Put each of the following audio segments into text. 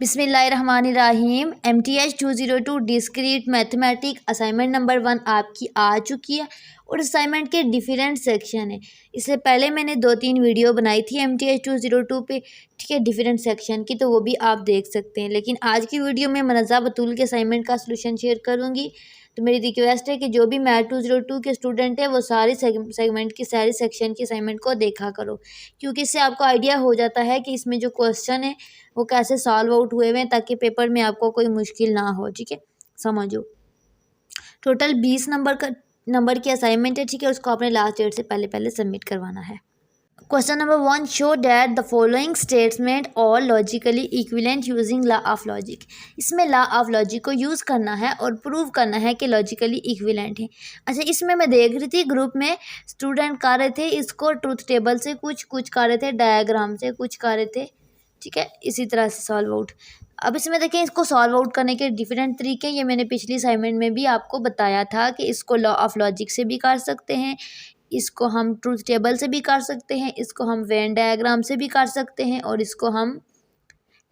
बिस्मिल्लाहिर्रहमानिर्रहीम। MTH 202 discrete mathematic assignment number 1 आपकी आ चुकी है और असाइनमेंट के डिफरेंट सेक्शन है। इससे पहले मैंने 2-3 वीडियो बनाई थी MTH 202 पे, ठीक है, डिफरेंट सेक्शन की, तो वो भी आप देख सकते हैं। लेकिन आज की वीडियो में मनज़ा बतूल के असाइनमेंट का सलूशन शेयर करूँगी। तो मेरी रिक्वेस्ट है कि जो भी मैथ 202 के स्टूडेंट है वो सारी सेगमेंट की सारी सेक्शन की असाइनमेंट को देखा करो, क्योंकि इससे आपको आइडिया हो जाता है कि इसमें जो क्वेश्चन है वो कैसे सॉल्व आउट हुए हुए हैं, ताकि पेपर में आपको कोई मुश्किल ना हो। ठीक है, समझो। टोटल 20 नंबर की असाइनमेंट है, ठीक है। उसको आपने लास्ट डेट से पहले सबमिट करवाना है। Question number 1, show that the following statement are logically equivalent using law of logic. इसमें लॉ ऑफ लॉजिक को यूज़ करना है और प्रूव करना है कि लॉजिकली इक्विवेलेंट है। अच्छा, इसमें मैं देख रही थी ग्रुप में स्टूडेंट कर रहे थे इसको ट्रूथ टेबल से, कुछ कर रहे थे डायग्राम से, कुछ कर रहे थे, ठीक है, इसी तरह से सॉल्व आउट। अब इसमें देखें, इसको सॉल्व आउट करने के डिफरेंट तरीके, ये मैंने पिछली असाइनमेंट में भी आपको बताया था कि इसको लॉ ऑफ लॉजिक से भी कर सकते हैं, इसको हम ट्रूथ टेबल से भी कर सकते हैं, इसको हम वेन डायग्राम से भी कर सकते हैं और इसको हम,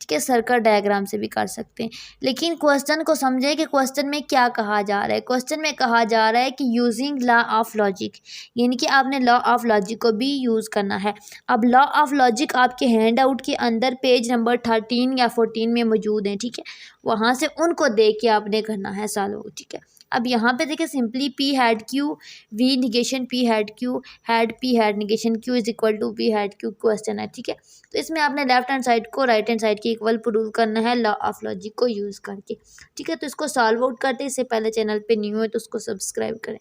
ठीक है, सर्कल डायग्राम से भी कर सकते हैं। लेकिन क्वेश्चन को समझे कि क्वेश्चन में क्या कहा जा रहा है। क्वेश्चन में कहा जा रहा है कि यूजिंग लॉ ऑफ लॉजिक, यानी कि आपने लॉ ऑफ लॉजिक को भी यूज़ करना है। अब लॉ ऑफ लॉजिक आपके हैंड आउट के अंदर पेज नंबर 13 या 14 में मौजूद है, ठीक है। वहाँ से उनको देख के आपने करना है सॉल्व, ठीक है। अब यहाँ पे देखिए, simply P hat Q V negation P hat Q hat P hat negation Q is equal to P hat Q question है, ठीक है। तो इसमें आपने लेफ्ट हैंड साइड को राइट हैंड साइड के इक्वल प्रूव करना है लॉ ऑफ लॉजिक को यूज़ करके, ठीक है। तो इसको सॉल्व आउट करते हैं। इससे पहले चैनल पे न्यू है तो उसको सब्सक्राइब करें।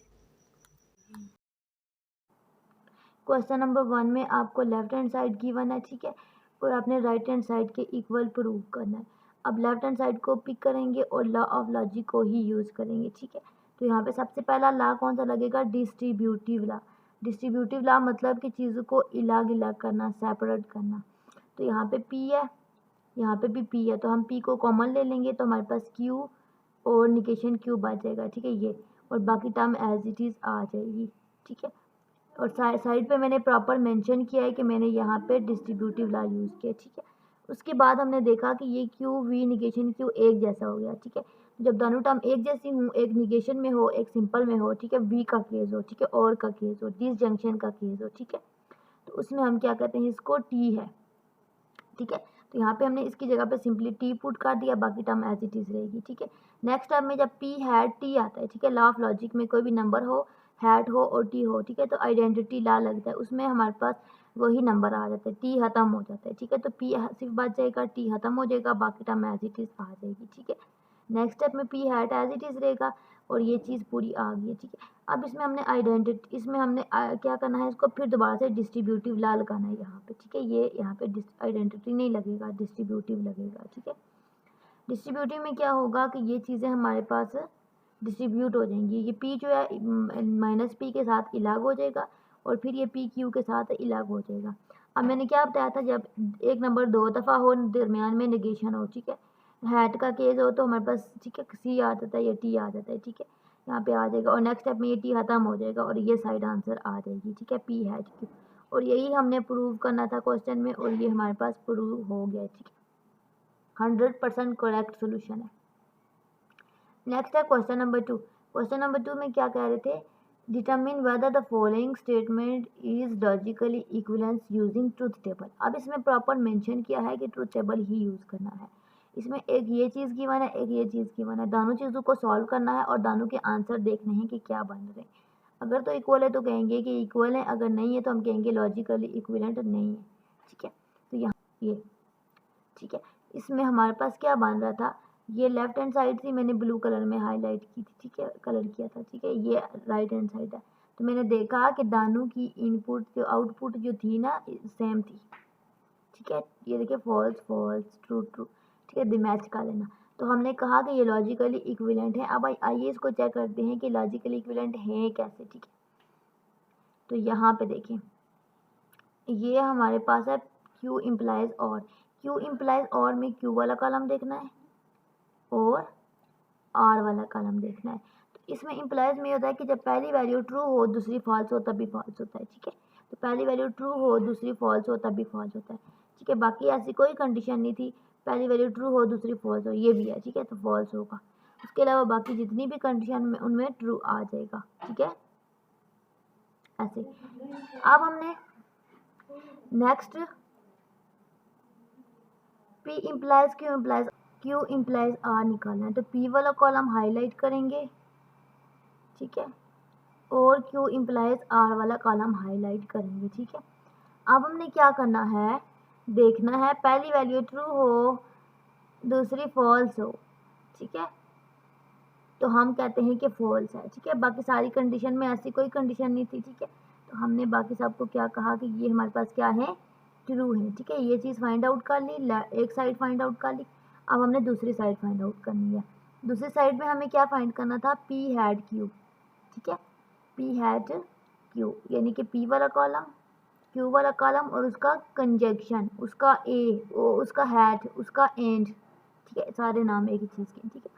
क्वेश्चन नंबर 1 में आपको लेफ्ट हैंड साइड गिवन है, ठीक है, और आपने राइट हैंड साइड के इक्वल प्रूव करना है। अब लेफ्ट हैंड साइड को पिक करेंगे और लॉ ऑफ लॉजिक को ही यूज़ करेंगे, ठीक है। तो यहाँ पे सबसे पहला लॉ कौन सा लगेगा? Distributive law. डिस्ट्रीब्यूटिव लॉ मतलब कि चीज़ों को इलाग इलाग करना, सेपरेट करना। तो यहाँ पे पी है, यहाँ पे भी पी है, तो हम पी को कॉमन ले लेंगे तो हमारे पास क्यू और निगेशन क्यू बच जाएगा, ठीक है, ये, और बाकी टर्म एज इट इज़ आ जाएगी, ठीक है। और साइड पे मैंने प्रॉपर मेंशन किया है कि मैंने यहाँ पे डिस्ट्रीब्यूटिव लॉ यूज़ किया, ठीक है। उसके बाद हमने देखा कि ये क्यू वी निगेशन क्यू एक जैसा हो गया, ठीक है। जब दोनों टर्म एक जैसी हूँ, एक निगेशन में हो एक सिंपल में हो, ठीक है, वी का केस हो, ठीक है, और का केस हो, डिसजंक्शन का केस हो, ठीक है, तो उसमें हम क्या कहते हैं, इसको टी है, ठीक है। तो यहाँ पे हमने इसकी जगह पे सिंपली टी पुट कर दिया, बाकी टर्म एज इट इज़ रहेगी, ठीक है। नेक्स्ट टर्म में जब पी हैड टी आता है, ठीक है, लॉ ऑफ लॉजिक में कोई भी नंबर हो, हैड हो और टी हो, ठीक है, तो आइडेंटिटी लॉ लगता है, उसमें हमारे पास वही नंबर आ जाता है, टी खत्म हो जाता है, ठीक है। तो पी सिर्फ बच जाएगा, टी खत्म हो जाएगा, बाकी टर्म एज इट इज़ आ जाएगी, ठीक है। नेक्स्ट स्टेप में P hat as it is रहेगा और ये चीज़ पूरी आ गई है, ठीक है। अब इसमें हमने आइडेंटिटी, इसमें हमने क्या करना है, इसको फिर दोबारा से डिस्ट्रीब्यूटिव लॉ लगाना है यहाँ पे, ठीक है। ये यहाँ पे आइडेंटिटी नहीं लगेगा, डिस्ट्रीब्यूटिव लगेगा, ठीक है। डिस्ट्रीब्यूटिव में क्या होगा कि ये चीज़ें हमारे पास डिस्ट्रीब्यूट हो जाएंगी। ये पी जो है माइनस पी के साथ इलाग हो जाएगा और फिर ये पी क्यू के साथ इलाग हो जाएगा। अब मैंने क्या बताया था, जब एक नंबर 2 दफ़ा हो, दरमियान में निगेशन हो, ठीक है, हैट का केस हो, तो हमारे पास, ठीक है, सी आ जाता है या टी आ जाता है, ठीक है, यहाँ पे आ जाएगा और नेक्स्ट स्टेप में ये टी खत्म हो जाएगा और ये साइड आंसर आ जाएगी, ठीक है, पी हैट क्यू। और यही हमने प्रूव करना था क्वेश्चन में और ये हमारे पास प्रूव हो गया, ठीक है, 100% करेक्ट सोल्यूशन है। नेक्स्ट है क्वेश्चन नंबर 2। क्वेश्चन नंबर 2 में क्या कह रहे थे, determine whether the following statement is logically equivalence using truth table. अब इसमें प्रॉपर मेंशन किया है कि ट्रूथ टेबल ही यूज़ करना है। इसमें एक ये चीज़ गिवन है, एक ये चीज़ गिवन है, दोनों चीज़ों को सॉल्व करना है और दोनों के आंसर देखने हैं कि क्या बन रहे हैं। अगर तो इक्वल है तो कहेंगे कि इक्वल है, अगर नहीं है तो हम कहेंगे लॉजिकली इक्विवेलेंट नहीं है, ठीक है। तो यहाँ ये, ठीक है, इसमें हमारे पास क्या बन रहा था, ये लेफ्ट हैंड साइड थी, मैंने ब्लू कलर में हाईलाइट की थी, ठीक है, कलर किया था, ठीक है। ये राइट हैंड साइड है, तो मैंने देखा कि दानों की इनपुट जो आउटपुट जो थी ना सेम थी, ठीक है। ये देखिए, फॉल्स फॉल्स ट्रू ट्रू, ठीक है, मैच कर लेना। तो हमने कहा कि ये लॉजिकली इक्विवेलेंट है। अब आइए इसको चेक करते हैं कि लॉजिकली इक्विवेलेंट है कैसे, ठीक है। तो यहाँ पे देखें, ये हमारे पास है क्यू इम्प्लाइज और, क्यू इम्प्लाइज और में क्यू वाला कॉलम देखना है और आर वाला कॉलम देखना है। तो इसमें इम्प्लाइज में होता है कि जब पहली वैल्यू ट्रू हो दूसरी फॉल्स हो तभी फॉल्स होता है, ठीक है। तो पहली वैल्यू ट्रू हो दूसरी फॉल्स हो तभी फॉल्स होता है, ठीक है। बाकी ऐसी कोई कंडीशन नहीं थी, पहली वैल्यू ट्रू हो दूसरी फॉल्स हो, ये भी है, ठीक है, तो फॉल्स होगा। उसके अलावा बाकी जितनी भी कंडीशन में उनमें ट्रू आ जाएगा, ठीक है, ऐसे। अब हमने next P implies Q implies R निकालना है, तो P वाला कॉलम हाईलाइट करेंगे, ठीक है, और Q इम्प्लाइज R वाला कॉलम हाईलाइट करेंगे, ठीक है। अब हमने क्या करना है, देखना है पहली वैल्यू ट्रू हो दूसरी फॉल्स हो, ठीक है, तो हम कहते हैं कि फॉल्स है, ठीक है। बाकी सारी कंडीशन में ऐसी कोई कंडीशन नहीं थी, ठीक है, तो हमने बाकी सबको क्या कहा कि ये हमारे पास क्या है, ट्रू है, ठीक है। ये चीज़ फाइंड आउट कर ली, एक साइड फाइंड आउट कर ली। अब हमने दूसरी साइड फाइंड आउट करनी है। दूसरी साइड में हमें क्या फाइंड करना था, P हैड Q, ठीक है, P हैड Q यानी कि P वाला कॉलम, Q वाला कॉलम और उसका कंजक्शन, उसका A, उसका हैड, उसका एंड, ठीक है, सारे नाम एक ही चीज़ के, ठीक है।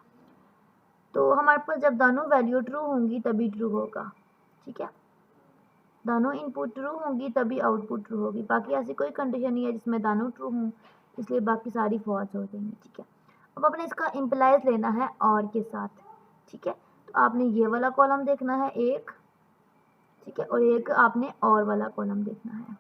तो हमारे पास जब दोनों वैल्यू ट्रू होंगी तभी ट्रू होगा, ठीक है, दोनों इनपुट ट्रू होंगी तभी आउटपुट ट्रू होगी। बाकी ऐसी कोई कंडीशन नहीं है जिसमें दोनों ट्रू हों, इसलिए बाकी सारी फॉल्स हो जाएंगी, ठीक है। अब अपने इसका इम्प्लाइज लेना है और के साथ, ठीक है, तो आपने ये वाला कॉलम देखना है एक, ठीक है, और एक आपने और वाला कॉलम देखना है।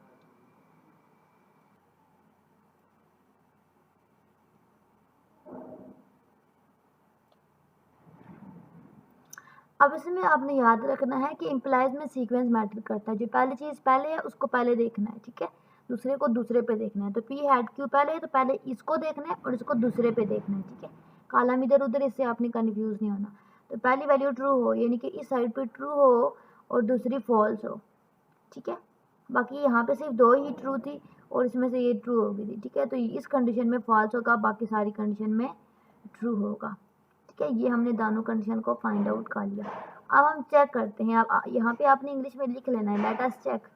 अब इसमें आपने याद रखना है कि इम्प्लाइज में सीक्वेंस मैटर करता है, जो पहली चीज़ पहले है उसको पहले देखना है, ठीक है, दूसरे को दूसरे पे देखना है। तो P हैड Q पहले है तो पहले इसको देखना है और इसको दूसरे पे देखना है, ठीक है, कॉलम इधर उधर, इससे आपने कन्फ्यूज़ नहीं होना। तो पहली वैल्यू ट्रू हो यानी कि इस साइड पे ट्रू हो और दूसरी फॉल्स हो, ठीक है, बाकी यहाँ पे सिर्फ दो ही ट्रू थी और इसमें से ये ट्रू हो गई थी, ठीक है, तो इस कंडीशन में फॉल्स होगा, बाकी सारी कंडीशन में ट्रू होगा, ठीक है। ये हमने दोनों कंडीशन को फाइंड आउट कर लिया। अब हम चेक करते हैं, अब यहाँ पे आपने इंग्लिश में लिख लेना है, let us check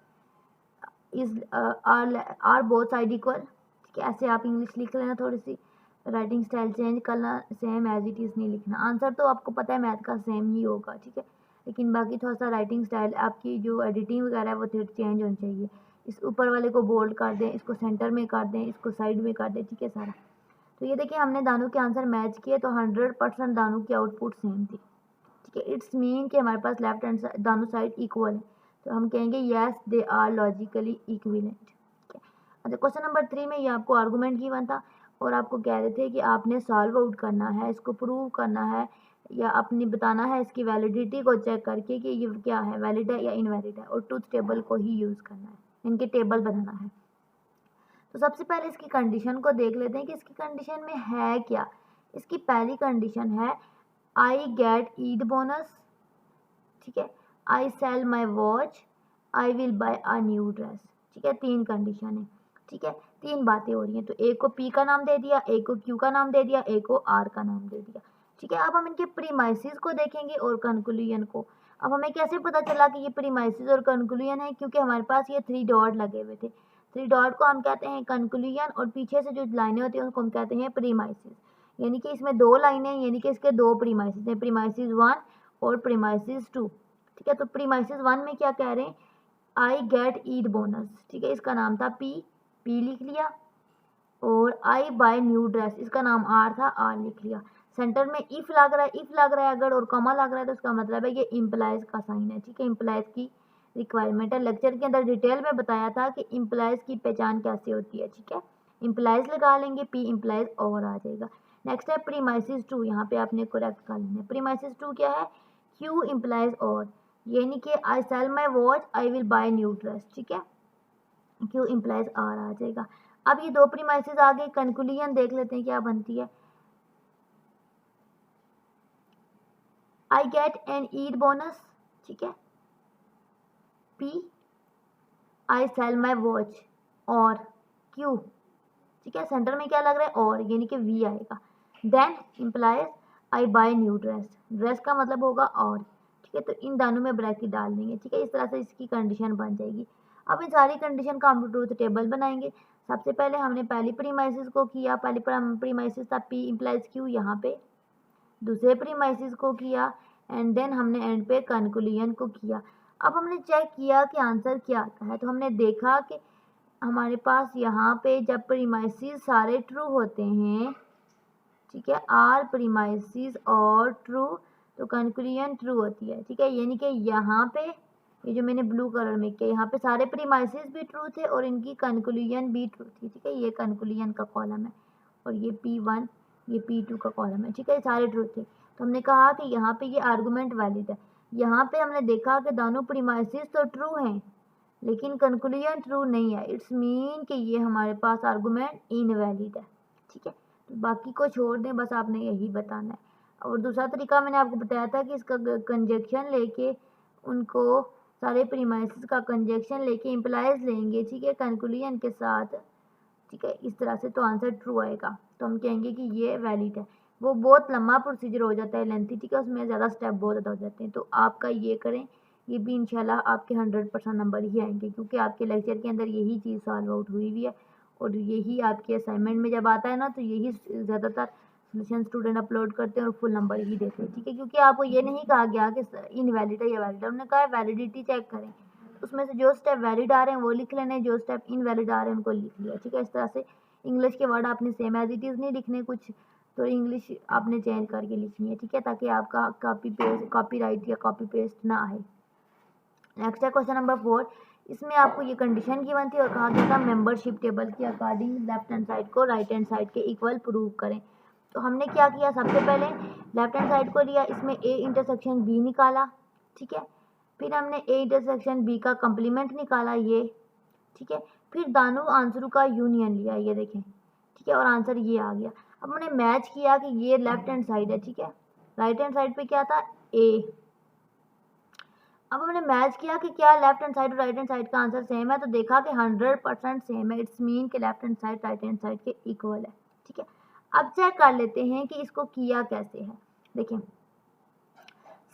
is are both side equal, ठीक है, ऐसे आप इंग्लिश लिख लेना, थोड़ी सी राइटिंग स्टाइल चेंज करना, सेम एज इट इज़ नहीं लिखना। आंसर तो आपको पता है मैथ का सेम ही होगा, ठीक है, लेकिन बाकी थोड़ा सा राइटिंग स्टाइल आपकी जो एडिटिंग वगैरह है वो थोड़ी चेंज होनी चाहिए। इस ऊपर वाले को बोल्ड कर दें, इसको सेंटर में कर दें, इसको साइड में कर दें, ठीक है सारा। तो ये देखिए हमने दानों के आंसर मैच किए तो 100% दानों की आउटपुट सेम थी, ठीक है। इट्स मीन कि हमारे पास लेफ्ट हैंड दोनों साइड इक्वल है, तो हम कहेंगे yes they are logically equivalent, ठीक है। अच्छा, क्वेश्चन नंबर 3 में ये आपको आर्गूमेंट गिवन था और आपको कह रहे थे कि आपने सॉल्व आउट करना है, इसको प्रूव करना है या अपनी बताना है इसकी वैलिडिटी को चेक करके कि ये क्या है, वैलिड है या इनवैलिड है, और ट्रूथ टेबल को ही यूज़ करना है, इनके टेबल बनाना है। तो सबसे पहले इसकी कंडीशन को देख लेते हैं कि इसकी कंडीशन में है क्या। इसकी पहली कंडीशन है आई गेट ईद बोनस, ठीक है, I sell my watch, I will buy a new dress, ठीक है, 3 कंडीशन है, ठीक है, 3 बातें हो रही हैं। तो एक को P का नाम दे दिया, एक को Q का नाम दे दिया, एक को R का नाम दे दिया, ठीक है। अब हम इनके प्रीमाइसिस को देखेंगे और कंक्लूजन को। अब हमें कैसे पता चला कि ये प्रीमाइसिस और कंक्लूजन है, क्योंकि हमारे पास ये 3 डॉट लगे हुए थे। 3 डॉट को हम कहते हैं कंक्लूजन और पीछे से जो लाइनें होती हैं उसको हम कहते हैं प्रीमाइसिस, यानी कि इसमें 2 लाइनें यानी कि इसके 2 प्रीमाइसिस हैं, प्रीमाइसिस 1 और प्रीमाइसिस 2, ठीक है। तो प्रीमाइसिस 1 में क्या कह रहे हैं, आई गेट ईद बोनस, ठीक है, इसका नाम था P लिख लिया, और आई बाय न्यू ड्रेस, इसका नाम R था, R लिख लिया। सेंटर में इफ लग रहा है अगर और कॉमा लग रहा है तो उसका मतलब है ये इम्प्लाइज का साइन है, ठीक है, इम्प्लाइज की रिक्वायरमेंट है। लेक्चर के अंदर डिटेल में बताया था कि इम्प्लाइज की पहचान कैसे होती है, ठीक है, इम्प्लाइज लगा लेंगे, P इम्प्लाइज और आ जाएगा। नेक्स्ट है प्रीमाइसिस 2, यहाँ पे आपने करेक्ट कर लेना है। प्रीमाइसिस 2 क्या है, Q इम्प्लाइज और, यानी कि I sell my watch I will buy new dress, ठीक है, Q इम्प्लाइज R आ जाएगा। अब ये 2 प्रीमाइसिस आ गए, कंक्लूजन देख लेते हैं क्या बनती है। I get an Eid bonus, ठीक है, P I sell my watch और Q, ठीक है, सेंटर में क्या लग रहा है और, यानी कि V आएगा। देन इम्प्लाइज आई बाय न्यू ड्रेस, ड्रेस का मतलब होगा और, ठीक है, तो इन दोनों में ब्रैकेट डाल देंगे, ठीक है, इस तरह से इसकी कंडीशन बन जाएगी। अब इन सारी कंडीशन का हम ट्रूथ टेबल बनाएंगे। सबसे पहले हमने पहली प्रीमाइसिस को किया, पहली प्रीमाइसिस था P इम्प्लाइज Q यहाँ पे, दूसरे प्रीमाइसिस को किया एंड देन हमने एंड पे कंक्लूजन को किया। अब हमने चेक किया कि आंसर क्या आता है, तो हमने देखा कि हमारे पास यहाँ पे जब प्रीमाइसेस सारे ट्रू होते हैं, ठीक है, आर प्रीमाइसेस और ट्रू, तो कंक्लूजन ट्रू होती है, ठीक है। यानी कि यहाँ पे ये जो मैंने ब्लू कलर में किया, यहाँ पे सारे प्रीमाइसेस भी ट्रू थे और इनकी कंक्लूजन भी ट्रू थी, ठीक है। ये कंक्लूजन का कॉलम है और ये P1 ये P2 का कॉलम है, ठीक है, सारे ट्रू थे। तो हमने कहा कि यहाँ पे ये आर्गूमेंट वैलिड है। यहाँ पे हमने देखा कि दोनों प्रीमाइसेस तो ट्रू हैं लेकिन कंक्लूजन ट्रू नहीं है, इट्स मीन कि ये हमारे पास आर्गूमेंट इनवैलिड है, ठीक है। तो बाकी को छोड़ दें, बस आपने यही बताना है। और दूसरा तरीका मैंने आपको बताया था कि इसका कंजक्शन लेके उनको सारे प्रीमाइसेस का कंजक्शन लेके इम्प्लाइज लेंगे, ठीक है, कंक्लूजन के साथ, ठीक है, इस तरह से तो आंसर ट्रू आएगा। तो हम कहेंगे कि ये वैलिड है। वो बहुत लंबा प्रोसीजर हो जाता है, लेंथी, ठीक है, उसमें ज़्यादा स्टेप बहुत ज़्यादा हो जाते हैं। तो आपका ये करें, ये भी इंशाल्लाह आपके 100% नंबर ही आएंगे, क्योंकि आपके लेक्चर के अंदर यही चीज़ सॉल्व आउट हुई हुई है और यही आपके असाइनमेंट में जब आता है ना, तो यही ज़्यादातर सोल्यूशन स्टूडेंट अपलोड करते हैं और फुल नंबर ही देते हैं, ठीक है। क्योंकि आपको ये नहीं कहा गया कि इनवैलिड है या वैलिड है, उन्होंने कहा है वैलिडिटी चेक करें, उसमें से जो स्टेप वैलिड आ रहे हैं वो लिख लेने, जो स्टेप इनवैलिड आ रहे हैं उनको लिख लिया, ठीक है। इस तरह से इंग्लिश के वर्ड आपने सेम एज इट इज़ नहीं लिखने, कुछ तो इंग्लिश आपने चेंज करके लिखनी है, ठीक है, ताकि आपका कॉपी राइट या कॉपी पेस्ट ना आए। नेक्स्ट है क्वेश्चन नंबर 4। इसमें आपको ये कंडीशन गिवन थी और कहा गया था मेंबरशिप टेबल के अकॉर्डिंग लेफ्ट हैंड साइड को राइट हैंड साइड के इक्वल प्रूव करें। तो हमने क्या किया, सबसे पहले लेफ्ट हैंड साइड को लिया, इसमें ए इंटरसेक्शन बी निकाला, ठीक है। फिर हमने ए इंटरसेक्शन बी का कंप्लीमेंट निकाला, ये, ठीक है। फिर दोनों आंसरों का यूनियन लिया, ये देखें, ठीक है, और आंसर ये आ गया। अब हमने मैच किया कि ये लेफ्ट हैंड साइड है, ठीक है, राइट हैंड साइड पे क्या था, ए। अब हमने मैच किया कि क्या लेफ्ट हैंड साइड और राइट हैंड साइड का आंसर सेम है, तो देखा कि 100% सेम है, इट्स मीन कि left hand side right hand side के इक्वल है, ठीक है। अब चेक कर लेते हैं कि इसको किया कैसे है। देखें,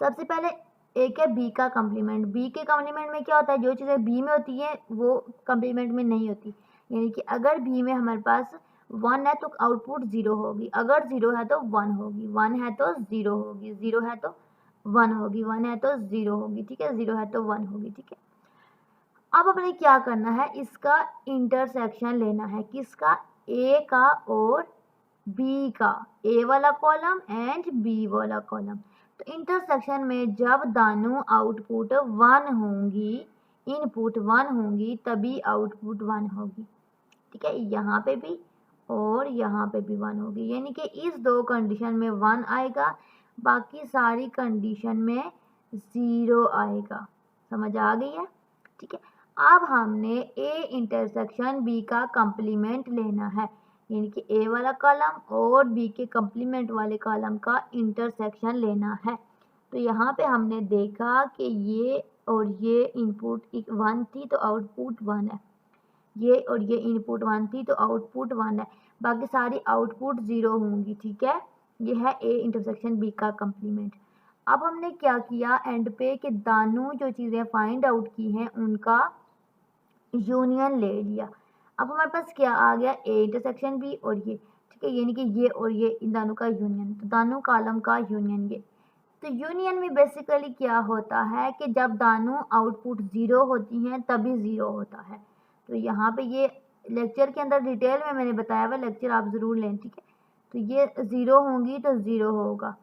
सबसे पहले ए के बी का कम्प्लीमेंट, बी के कम्प्लीमेंट में क्या होता है, जो चीज़ें बी में होती हैं वो कम्प्लीमेंट में नहीं होती। यानी कि अगर बी में हमारे पास 1 है तो आउटपुट 0 होगी, अगर 0 है तो 1 होगी, 1 है तो 0 होगी, 0 है तो 1 होगी, 1 है तो 0 होगी, ठीक है, 0 है तो 1 होगी, ठीक है। अब अपने क्या करना है, इसका इंटरसेक्शन लेना है, किसका, ए का और बी का, ए वाला कॉलम एंड बी वाला कॉलम। तो इंटरसेक्शन में जब दोनों आउटपुट 1 होंगी, इनपुट 1 होंगी, तभी आउटपुट 1 होगी, ठीक है। यहाँ पे भी और यहाँ पे भी 1 होगी, यानी कि इस दो कंडीशन में 1 आएगा, बाकी सारी कंडीशन में 0 आएगा। समझ आ गई है, ठीक है। अब हमने ए इंटरसेक्शन बी का कंप्लीमेंट लेना है, यानी कि ए वाला कॉलम और बी के कंप्लीमेंट वाले कॉलम का इंटरसेक्शन लेना है। तो यहाँ पे हमने देखा कि ये और ये इनपुट 1 थी तो आउटपुट 1 है, ये और ये इनपुट 1 थी तो आउटपुट 1 है, बाकी सारी आउटपुट 0 होंगी, ठीक है। ये है ए इंटरसेक्शन बी का कंप्लीमेंट। अब हमने क्या किया एंड पे कि दोनों जो चीज़ें फाइंड आउट की हैं उनका यूनियन ले लिया। अब हमारे पास क्या आ गया, ए इंटरसेक्शन बी और ये, ठीक है, यानी कि ये और ये इन दोनों का यूनियन, तो दोनों कॉलम का यूनियन ये। तो यूनियन में बेसिकली क्या होता है कि जब दोनों आउटपुट 0 होती हैं तभी 0 होता है। तो यहाँ पे ये लेक्चर के अंदर डिटेल में मैंने बताया हुआ, लेक्चर आप ज़रूर लें, ठीक है। तो ये 0 होंगी तो 0 होगा,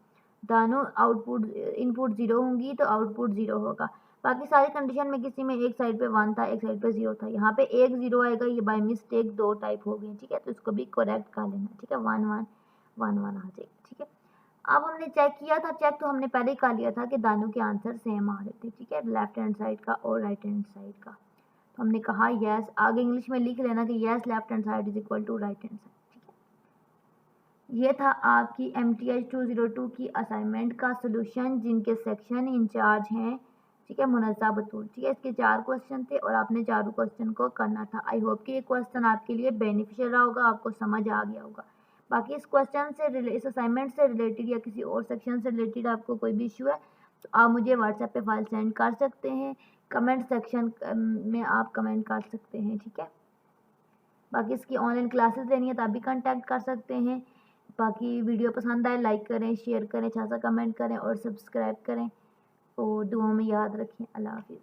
दोनों आउटपुट इनपुट 0 होंगी तो आउटपुट 0 होगा। बाकी सारी कंडीशन में किसी में एक साइड पे 1 था, एक साइड पे 0 था, यहाँ पे एक 0 आएगा, ये बाय मिस्टेक 2 टाइप हो गए, ठीक है। तो इसको भी करेक्ट कर लेना, ठीक है, 1 1 1 1 आ जाएगा, ठीक है। अब हमने चेक किया था, चेक तो हमने पहले ही कर लिया था कि दोनों के आंसर सेम आ रहे थे, ठीक है, लेफ्ट हैंड साइड का और राइट हैंड साइड का। तो हमने कहा यस, आगे इंग्लिश में लिख लेना कि yes left hand side is equal to right hand side, ठीक है। ये था आपकी MTH 202 की असाइनमेंट का सोल्यूशन, जिनके सेक्शन इंचार्ज हैं, ठीक है, मुनज़्ज़ा बतूल, ठीक है। इसके 4 क्वेश्चन थे और आपने चारों क्वेश्चन को करना था। आई होप कि ये क्वेश्चन आपके लिए बेनिफिशियल रहा होगा, आपको समझ आ गया होगा। बाकी इस क्वेश्चन से इस असाइनमेंट से रिलेटेड या किसी और सेक्शन से रिलेटेड आपको कोई भी इशू है तो आप मुझे व्हाट्सएप पे फाइल सेंड कर सकते हैं, कमेंट सेक्शन में आप कमेंट कर सकते हैं, ठीक है। बाकी इसकी ऑनलाइन क्लासेस लेनी है तो आप भी कांटेक्ट कर सकते हैं। बाकी वीडियो पसंद आए लाइक करें, शेयर करें, अच्छा सा कमेंट करें और सब्सक्राइब करें और दुआओं में याद रखें। अल्लाह हाफिज़।